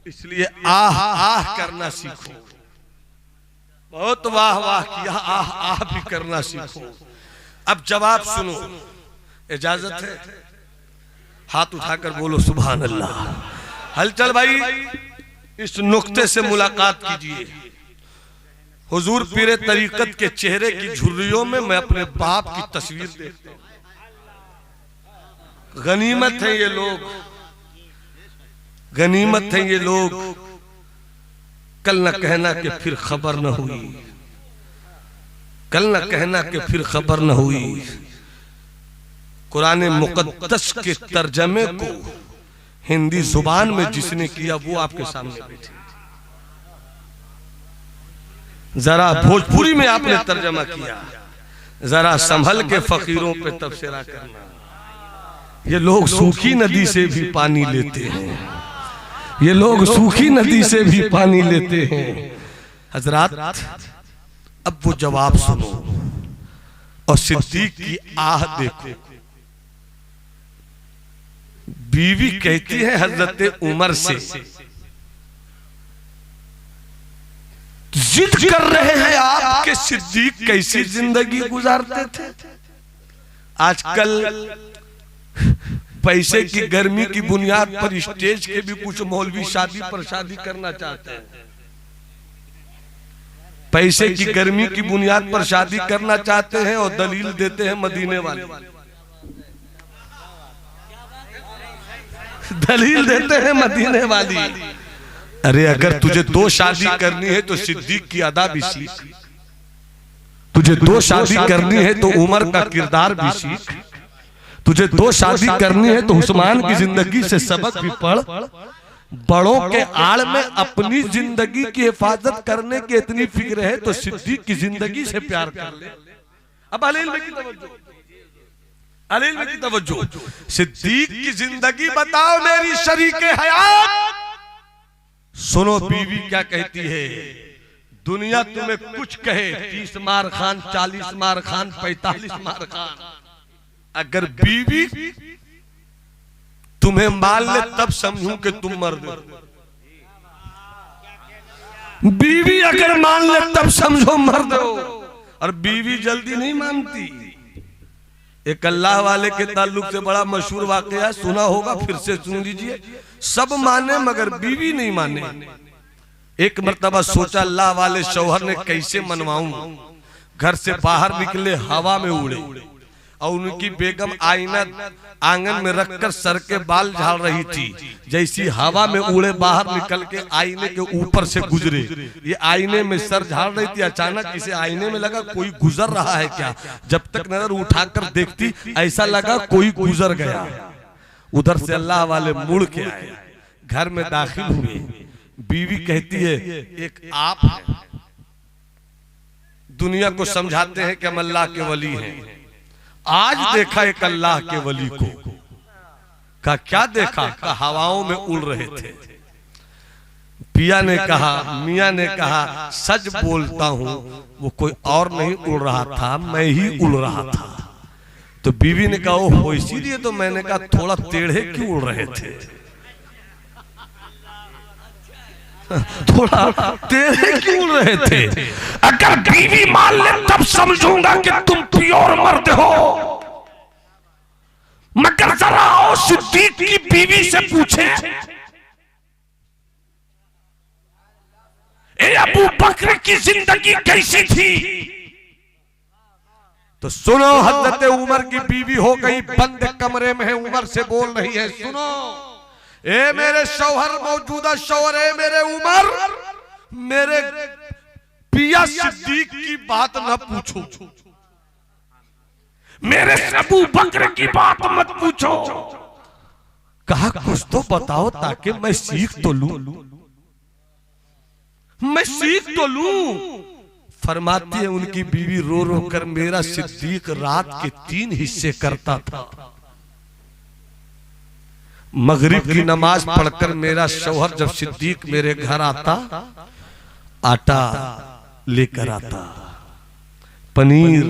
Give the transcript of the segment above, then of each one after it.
इसलिए आह आह करना सीखो। बहुत वाह वाह किया, आह आह भी करना सीखो। अब जवाब सुनो, इजाजत है? हाथ उठाकर बोलो सुभान अल्लाह। हलचल भाई, इस नुक्ते से मुलाकात कीजिए। हुजूर पीरे तरीकत के चेहरे की झुर्रियों में मैं अपने बाप की तस्वीर देखता हूं। गनीमत है ये लोग, गनीमत है ये लोग। कल न कहना कि फिर खबर न हुई, कल न कहना कि फिर खबर न हुई। कुरान मुकद्दस के तर्जमे को हिंदी जुबान में जिसने किया वो आपके सामने बैठे। जरा भोजपुरी में आपने तर्जमा किया, जरा संभल के फकीरों पे तबसरा करना। ये लोग सूखी नदी से भी पानी लेते हैं, ये लोग सूखी नदी से भी पानी लेते हैं। हजरात, अब वो जवाब सुनो और सिद्दीक की आह देखो। बीवी कहती है हजरत उमर से, जिद कर रहे हैं आप कि सिद्दीक कैसी जिंदगी गुजारते थे। आजकल पैसे की गर्मी की बुनियाद पर स्टेज के भी कुछ मौलवी शादी पर शादी करना चाहते हैं। पैसे की गर्मी की बुनियाद पर शादी करना चाहते हैं और दलील देते हैं मदीने वाले, दलील देते हैं मदीने वाली। अरे अगर तुझे दो शादी करनी है तो सिद्दीक की अदा भी सीख, तुझे दो शादी करनी है तो उमर का किरदार भी सीख, तुझे दो शादी करनी है तो उस्मान की जिंदगी से सबक भी पढ़। बड़ों के आड़ में अपनी जिंदगी की हिफाजत करने की इतनी फिक्र है तो सिद्दीक की जिंदगी से प्यार कर ले। अब अलील में की तवज्जो, अलील में की तवज्जो। सिद्दीक की जिंदगी बताओ मेरी शरीके हयात। सुनो बीवी क्या कहती है। दुनिया तुम्हें कुछ कहे, 30 मार खान, 40 मार खान, 45 मार खान, अगर बीवी तुम्हें मान ले तब समझूं कि तुम मर्द हो। बीवी अगर मान ले तब समझो मर्द हो। और बीवी जल्दी नहीं मानती। एक अल्लाह वाले के ताल्लुक से बड़ा मशहूर वाकया सुना होगा, फिर से सुन लीजिए। सब माने मगर बीवी नहीं माने। एक मर्तबा सोचा अल्लाह वाले शौहर ने कैसे मनवाऊं। घर से बाहर निकले, हवा में उड़े और उनकी बेगम आईना आंगन में रखकर सर के बाल झाड़ रही थी। जैसी हवा में उड़े बाहर निकल के आईने के ऊपर से गुजरे। ये आईने में सर झाड़ रही थी, अचानक इसे आईने में लगा कोई गुजर रहा है क्या। जब तक नजर उठाकर देखती ऐसा लगा कोई गुजर गया। उधर से अल्लाह वाले मुड़ के आए, घर में दाखिल हुए। बीवी कहती है एक आप है, दुनिया को समझाते हैं कि हम अल्लाह के वली हैं। आज देखा एक अल्लाह के वली को। का क्या देखा? का हवाओं में उड़ रहे थे। पिया ने कहा, मियां ने कहा सच बोलता हूं वो कोई और नहीं उड़ रहा था, मैं ही उड़ रहा था। तो बीवी ने कहा ओहो, इसीलिए तो मैंने कहा थोड़ा टेढ़े क्यों उड़ रहे थे, थोड़ा टेढ़े क्यों उड़ रहे थे। अगर बीवी मान ले तब समझूंगा कि तुम प्योर मर्द हो। मगर जरा आओ सिद्दीक की बीवी से पूछे, ए अबू बकर की जिंदगी कैसी थी। तो सुनो, हजरत उमर की बीवी हो गई, बंद कमरे में है, उमर से बोल रही है। सुनो ए मेरे शौहर, मौजूदा शौहर, ए मेरे उमर, मेरे पिया सिद्दीक की बात न पूछो, मेरे अबू बकर की बात मत पूछो। कहा कुछ तो बताओ ताकि मैं सीख तो लूं, मैं सीख तो लूं। फरमाती है उनकी बीवी रो रो कर, मेरा सिद्दीक रात के 3 हिस्से करता था। मगरिब की नमाज पढ़कर मेरा शौहर जब सिद्दीक मेरे घर आता, आटा लेकर आता, पनीर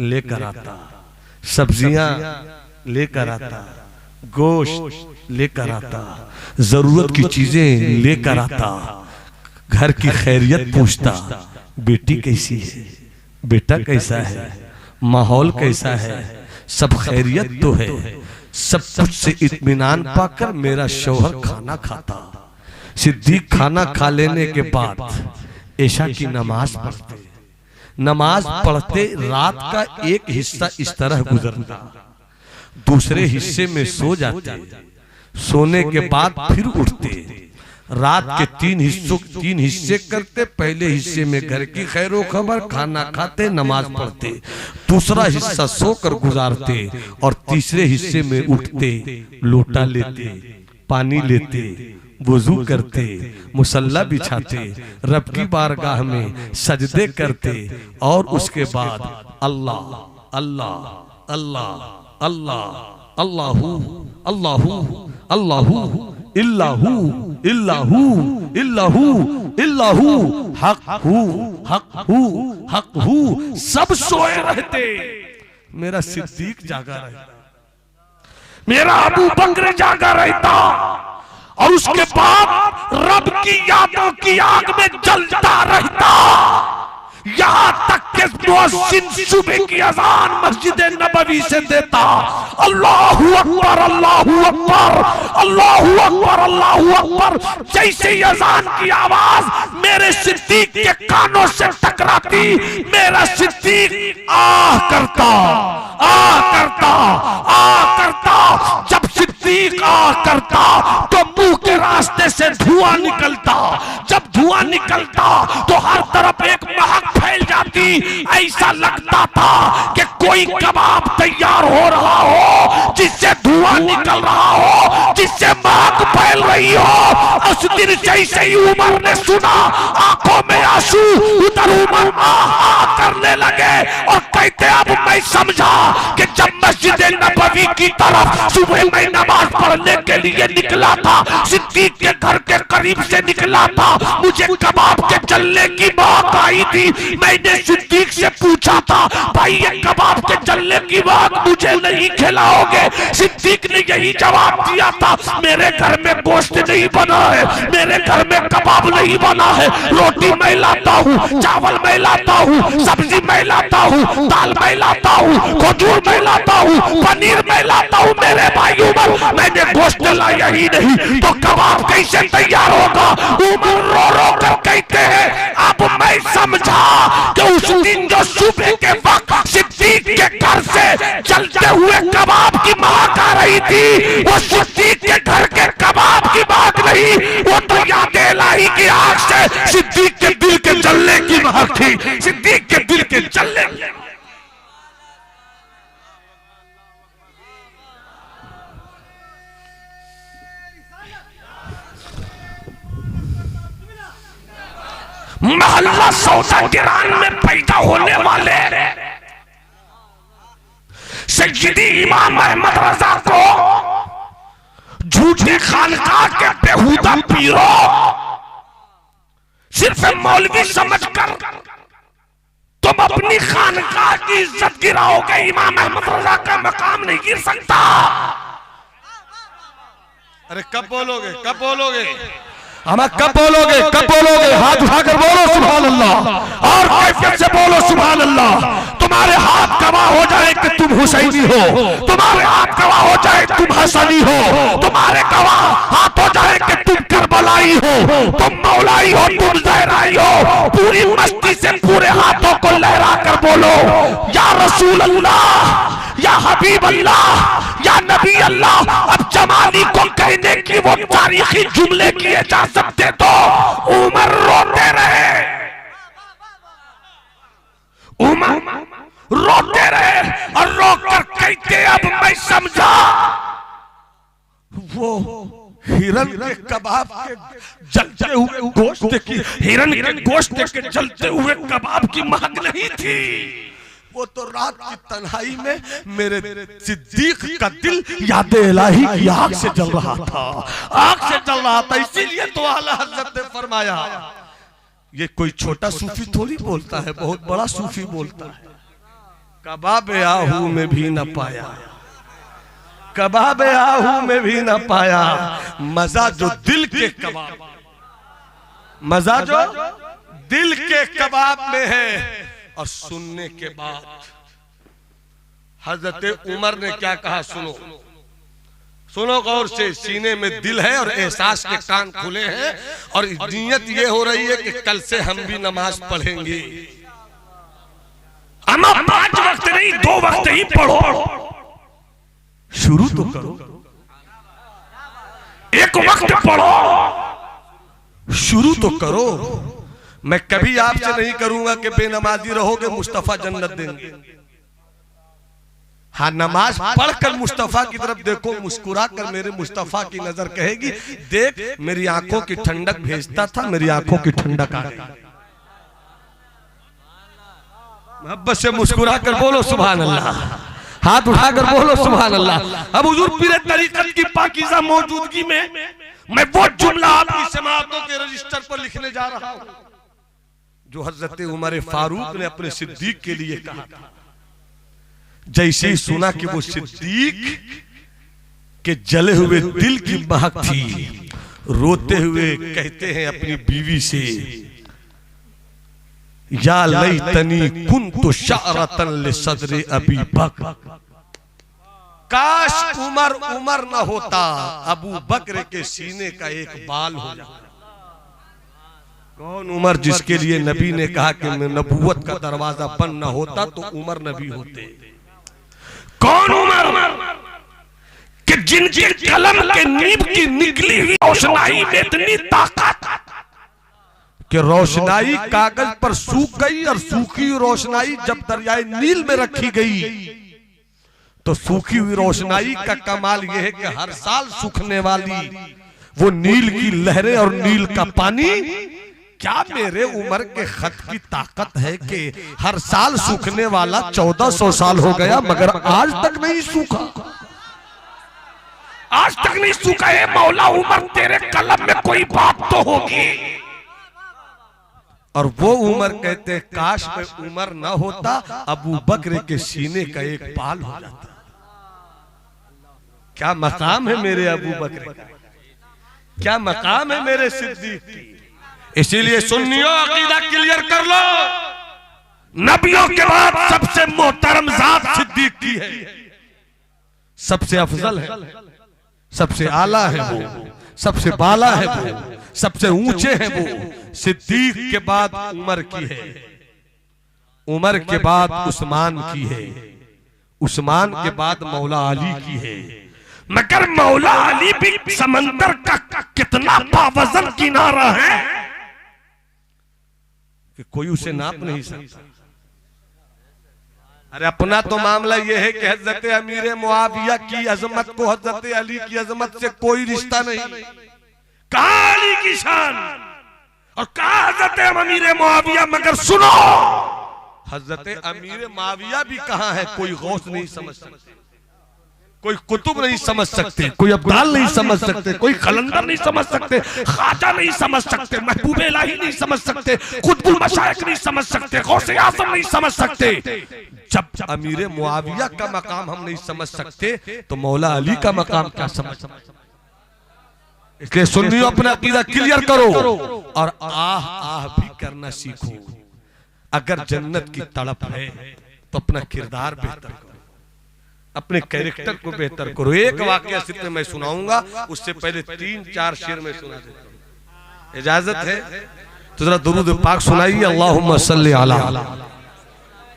लेकर आता, सब्जियां लेकर आता, गोश्त लेकर आता, जरूरत की चीजें लेकर आता, घर की खैरियत पूछता, बेटी कैसी है, बेटा कैसा है, माहौल कैसा है, सब खैरियत तो है। सब कुछ से इत्मीनान पाकर मेरा शौहर खाना खाता। सिद्दीक खाना खा लेने के बाद ऐशा की नमाज पढ़ते। नमाज पढ़ते रात का एक हिस्सा इस तरह गुजरता, दूसरे हिस्से में सो जाते, सोने के बाद फिर उठते। रात के तीन हिस्से करते। पहले हिस्से में घर की खैरो खबर, खाना खाते, नमाज पढ़ते, दूसरा हिस्सा सोकर गुजारते और तीसरे हिस्से में उठते, लोटा लेते, पानी लेते, वुजू करते, मुसल्ला बिछाते, रब की बारगाह में सजदे करते और उसके बाद अल्लाह अल्लाह अल्लाह अल्लाह अल्लाहू अल्लाहू अल्लाहू इल्लाहू इल्लाहू इल्लाहू इल्लाहू हक हू हक हू सब सोए रहते। मेरा सिद्दीक जागा रहता, मेरा अबू बकर जागा रहता और उसके बाद रब की यादों की आग में जलता रहता। यहाँ तक के मुअज्जिन सुबह की अजान मस्जिद नबवी से देता, अल्लाहू अकबर अल्लाहू अकबर अल्लाहू अकबर अल्लाहू अकबर। जैसे ही अजान की आवाज मेरे सिद्दीक के कानों से टकराती, मेरा सिद्दीक आह करता आह करता आह करता। जब सिद्दीक आह करता तो मुंह के रास्ते से धुआं निकलता। जब धुआं निकलता तो हर तरफ एक महक फैल जाती। ऐसा लगता था कि कोई कबाब तैयार हो रहा हो, जिससे धुआं निकल रहा हो, जिससे महक फैल रही हो। उस दिन जैसे ही उमर ने सुना, आंखों में आंसू, उधर उमर आह करने लगे और कहते अब मैं समझा कि जब मस्जिद नबवी की तरफ सुबह में नमाज पढ़ने के लिए निकला था, सिद्दीक के घर के करीब से निकला था, मुझे कबाब के जलने की महक आई थी। मैंने सिद्दीक से पूछा था, भाई ये कबाब के जलने की महक मुझे नहीं खिलाओगे? सिद्दीक ने यही जवाब दिया था, मेरे घर में गोश्त नहीं बना है, मेरे घर में कबाब नहीं बना है। रोटी मैं लाता हूँ, चावल मैं लाता हूँ, सब्जी मैं लाता हूँ, दाल मैं लाता हूँ, खजूर मैं लाता हूँ, पनीर मैं लाता हूँ। मेरे भाई उमर, मैंने गोश्त लाया ही नहीं तो कबाब कैसे तैयार होगा? उमर रो रो कर कहते हैं अब मैं समझा कि उस दिन जो सुबह के वक्त सिद्दीक के घर से चलते हुए कबाब की महक आ रही थी, वो सिद्दीक के घर के कबाब की महक नहीं, वो तो याद इलाही की आग से सिद्दीक के दिल के जलने की महक थी। सिद्दीक के दिल के जलने। मोहल्ला सौदा गिरान में पैदा होने वाले सय्यदी इमाम अहमद रजा को झूठे खानकाह के बेहुदा पीरों सिर्फ मौलवी समझकर तुम अपनी खानकाह की इज्जत गिराओगे। इमाम अहमद रजा का मकाम नहीं गिर सकता। अरे कब बोलोगे, कब बोलोगे? हमें कब बोलोगे, कब बोलोगे? हाथ उठाकर बोलो सुभान अल्लाह और कैफियत से बोलो सुभान अल्लाह। तुम्हारे हाथ गवाह हो जाए कि तुम हुसैनी हो, तुम्हारे हाथ गवाह हो जाए तुम हसनी हो, तुम्हारे गवाह हाथ हो जाए कि तुम करबलाई हो, तुम मौलाई हो, तुम जहराई हो। पूरी मस्ती से पूरे हाथों को लहरा कर बोलो या रसूल अल्लाह, या हबीब अल्लाह, या नबी अल्लाह। अब जमानी को कहने की वो तारीखी जुमले किए जा सकते तो उमर रोते रहे, उमर रोते रहे और रोकर कहते अब मैं समझा वो हिरन के कबाब के जलते हुए गोश्त की, हिरन के गोश्त के जलते हुए कबाब की महक नहीं थी। वो तो रात की तन्हाई में मेरे सिद्दीक का दिल याद इलाही की आग से जल रहा था, आग से जल रहा था। इसीलिए तो आला हज़रत ने फरमाया, ये कोई छोटा सूफी थोड़ी बोलता है, बहुत बड़ा सूफी बोलता है। कबाब आहू में भी न पाया, कबाब आहू में भी ना पाया, मजा जो दिल के कबाब, मजा जो दिल के कबाब में है। और सुनने के बाद हजरत उमर ने क्या कहा, सुनो सुनो गौर से। सीने में दिल है और एहसास के कान खुले हैं और नीयत ये हो रही है कि कल से हम भी नमाज पढ़ेंगे। अम्मा 5 वक्त नहीं 2 वक्त ही पढ़ो, शुरू तो करो, 1 वक्त पढ़ो, शुरू तो करो। मैं कभी आपसे नहीं करूंगा कि बेनमाजी रहोगे मुस्तफा जन्नत देंगे। हाँ, नमाज पढ़कर मुस्तफा की तरफ देखो, मुस्कुरा कर मेरे मुस्तफा की नजर कहेगी, देख मेरी आंखों की ठंडक भेजता था, मेरी आंखों की ठंडक आ गई। मोहब्बत से मुस्कुरा कर बोलो सुभान अल्लाह, हाथ उठाकर बोलो सुभान अल्लाह। अब हुजूर पीर तरीकत की पाकीज़ा मौजूदगी में मैं वो जुमला आपकी समाअतों के रजिस्टर पर लिखने जा रहा हूं जो हजरत उमर फारूक ने अपने सिद्दीक के लिए कहा था। जैसे ही सुना कि वो सिद्दीक के जले हुए दिल की महक थी, रोते हुए कहते हैं अपनी बीवी से, या लैतनी कुन्तु शारतन लिसद्रि अबी बकर, काश उमर उमर न होता, अबू बकर के सीने का एक बाल हो जाता। कौन उमर जिसके लिए नबी ने कहा कि नबूवत का दरवाजा बंद न होता तो उमर नबी होते। कौन उमर कि जिनके कलम के नीब की निकली हुई रोशनाई में इतनी ताकत कि रोशनाई कागज पर सूख गई और सूखी हुई रोशनाई जब दरियाए नील में रखी गई तो सूखी हुई रोशनाई का कमाल यह है कि हर साल सूखने वाली वो नील की लहरें और नील का पानी, क्या मेरे उमर के खत की ताकत है कि हर साल सूखने वाला 1400 साल हो गया मगर आज तक नहीं सूखा, आज तक नहीं सूखा है। मौला उमर तेरे कलम में कोई बात तो होगी। और वो उमर कहते काश में उमर ना होता, अबू बकर के सीने का एक बाल हो जाता। क्या मकाम है मेरे अबू बकर का, क्या मकाम है मेरे सिद्दीक की। इसीलिए सुन्नियों अकीदा क्लियर कर लो, नबियों के बाद सबसे मोहतरम जात सिद्दीक की है, सबसे अफजल है, सबसे आला है वो, सबसे बाला है वो, सबसे ऊंचे हैं वो। सिद्दीक के बाद उमर की है, उमर के बाद उस्मान की है, उस्मान के बाद मौला अली की है। मगर मौला अली भी समंदर का कितना बावजन किनारा है कि कोई उसे नाप नहीं सकता। अरे अपना तो मामला यह है कि हजरत अमीर मुआविया की अजमत को हजरत अली की अजमत से कोई रिश्ता नहीं। कहा अली की शान और कहा हजरत अमीर मुआविया, मगर सुनो हजरत अमीर मुआविया भी कहां है कोई गौस नहीं समझ सकते, कोई कुतुब नहीं समझ सकते, कोई अब्दाल नहीं समझ सकते, कोई कलंदर नहीं समझ सकते, ख्वाजा नहीं समझ सकते, महबूब इलाही नहीं समझ सकते, कुतुबुल मशाइख नहीं समझ सकते, गौसे आज़म नहीं समझ सकते। जब अमीर मुआविया का मकाम हम नहीं समझ सकते तो मौला अली का मकाम क्या समझ सकते। इसलिए सुन्नियों अपना अकीदा क्लियर करो और आह आह भी करना सीखो। अगर जन्नत की तड़प है तो अपना किरदार बेहतर करो, अपने कैरेक्टर को बेहतर करो। एक वाकया सिर्फ मैं सुनाऊंगा, उससे पहले 3-4 शेर में सुना देता हूं, इजाजत है तो जरा दुरूद पाक सुनाइए। अल्लाहुम्मा सल्ली अला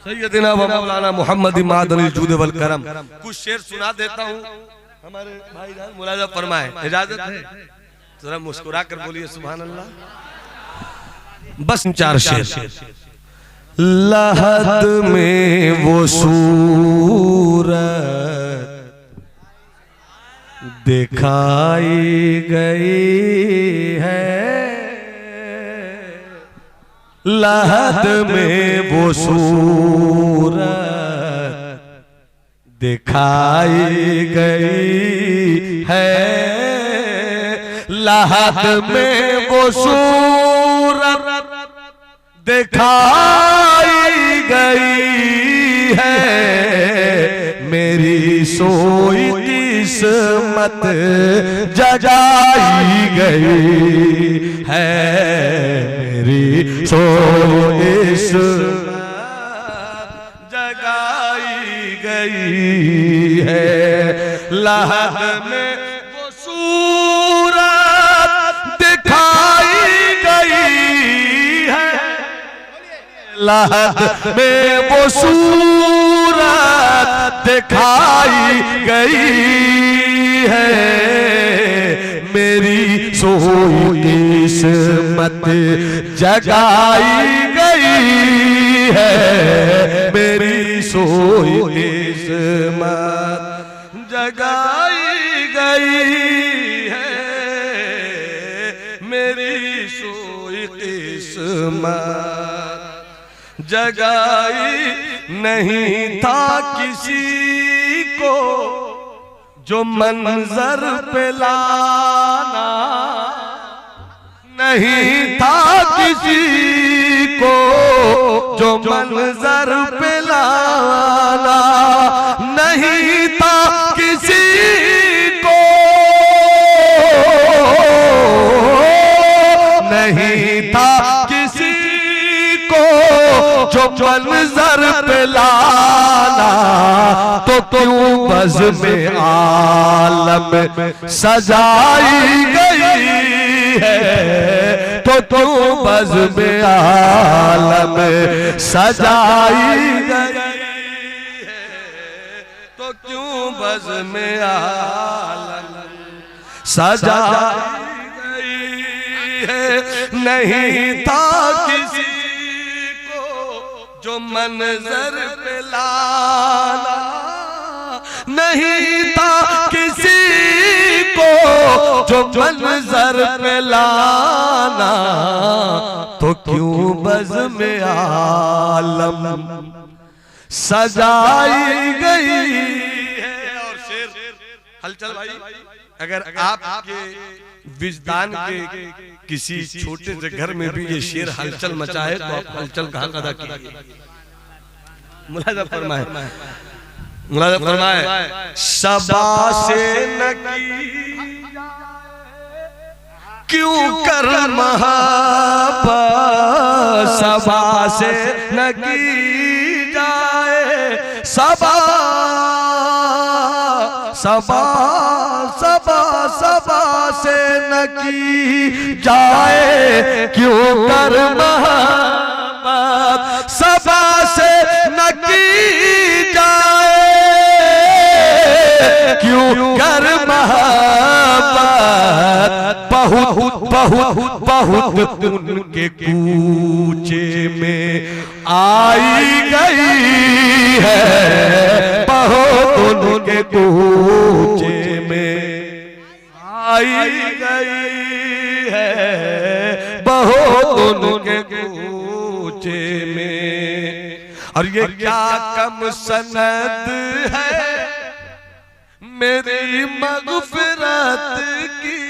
सय्यदिना व मौलाना मुहम्मद मादनी जूद वल करम। कुछ शेर सुना देता हूं, हमारे भाईजान मुलाजा फरमाए, इजाजत है जरा मुस्कुरा कर बोलिए सुभान अल्लाह। बस 4 शेर। लहद में वो सूरत दिखाई गई है, लहद में वो सूरत दिखाई गई है, लहद में वो सूरत दिखाई गई है, मेरी सोई की किस्मत जगाई गई है, मेरी सोई किस्मत जगाई गई है। लहद में वो सूरत दिखाई गई है, लहद में वो सूरत दिखाई गई है, मेरी सोई किस्मत जगाई गई है, मेरी सोई किस्मत जगाई गई है, मेरी सोई किस्मत जगाई नहीं था किसी को जो मंजर पे लाना, नहीं था किसी को जो मंजर पे लाना, नहीं था किसी को, नहीं था किसी को जो मंजर पे लाना, तो क्यों बज़ में आलम सजाई गई है, तो क्यों बज़ में आलम सजाई गई है, तो क्यों बज़ में आलम सजाई गई है। नहीं था किसी जो मंजर पे लाना, नहीं था किसी को जो मंजर पे लाना, तो क्यों बज़ में आलम सजाई गई है। और शेर हलचल भाई, अगर आपके विजदान के किसी छोटे से घर में भी ये शेर हलचल मचाए तो आप हलचल कहाँ अदा कीजिए। मुलाज़ा फरमाए, मुलाज़ा फरमाए, सबा से न की क्यों कर महब्बत, सबा से न की जाए, सबा सबा सबा सबा से न की जाए, क्यों कर महब्बत, सबा से न की जाए, क्यों कर महब्बत, बहुत बहुत बहुत उनके कूचे में आई गई है, बहुत उनके कूचे में आई गई है, बहुत उनके कूचे में। और ये क्या कम सनद है मेरी मग़फ़िरत की,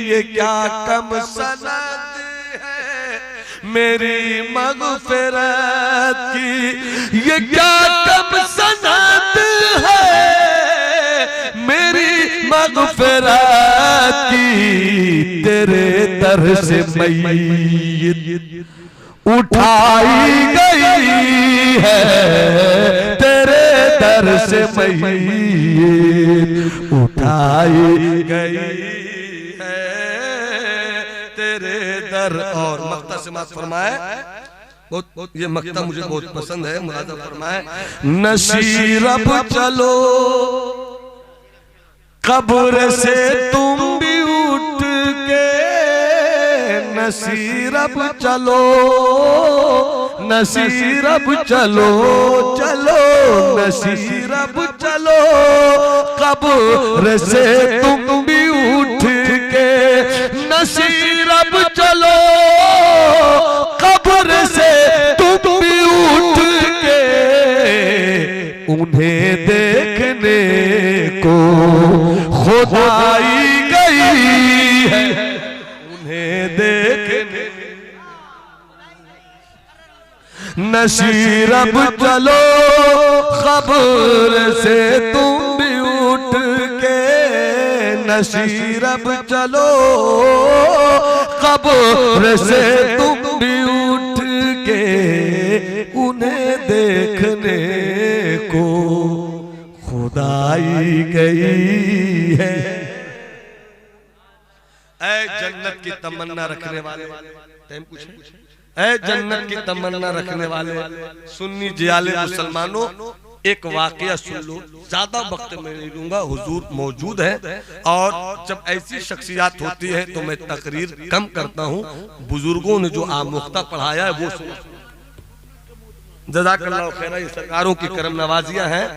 ये क्या कम सनद है मेरी मग़फ़िरत की, ये क्या कम सनद है मेरी मग़फ़िरत की, तेरे दर से मैयत उठाई गई है, तेरे दर से मैयत उठाई गई है, तेरे दर। और मक्ता से मात फरमाए, बहुत ये मक्ता मुझे बहुत पसंद है। मुलाज़ा फरमाए, नसीरब चलो कब्र से तुम भी उठ के, नसीरब चलो, नसीरब चलो चलो, नसीरब चलो कब्र से तुम भी उठ के, नसीरब चलो कब्र से तुम भी उठ के, उन्हें देखने को खुदाई गई है, उन्हें देखने। नसीरब चलो खबर से तुम भी उठ नशीर अब चलो कब्र से तुम भी उठ के उन्हें देखने को खुदाई गई है। ऐ जन्नत की तमन्ना रखने वाले, टाइम कुछ है? ऐ जन्नत की तमन्ना रखने वाले सुन्नी जियाले मुसलमानों, एक वाकया सुन लो, ज्यादा वक्त में नहीं लूंगा, हुजूर मौजूद है और जब ऐसी शख्सियात होती है तो मैं तकरीर कम करता हूँ। बुजुर्गों ने जो आमुख्ता पढ़ाया है वो सुनो। जज़ाकल्लाहु खैरा, ये सरकारों की करम नवाजियां हैं।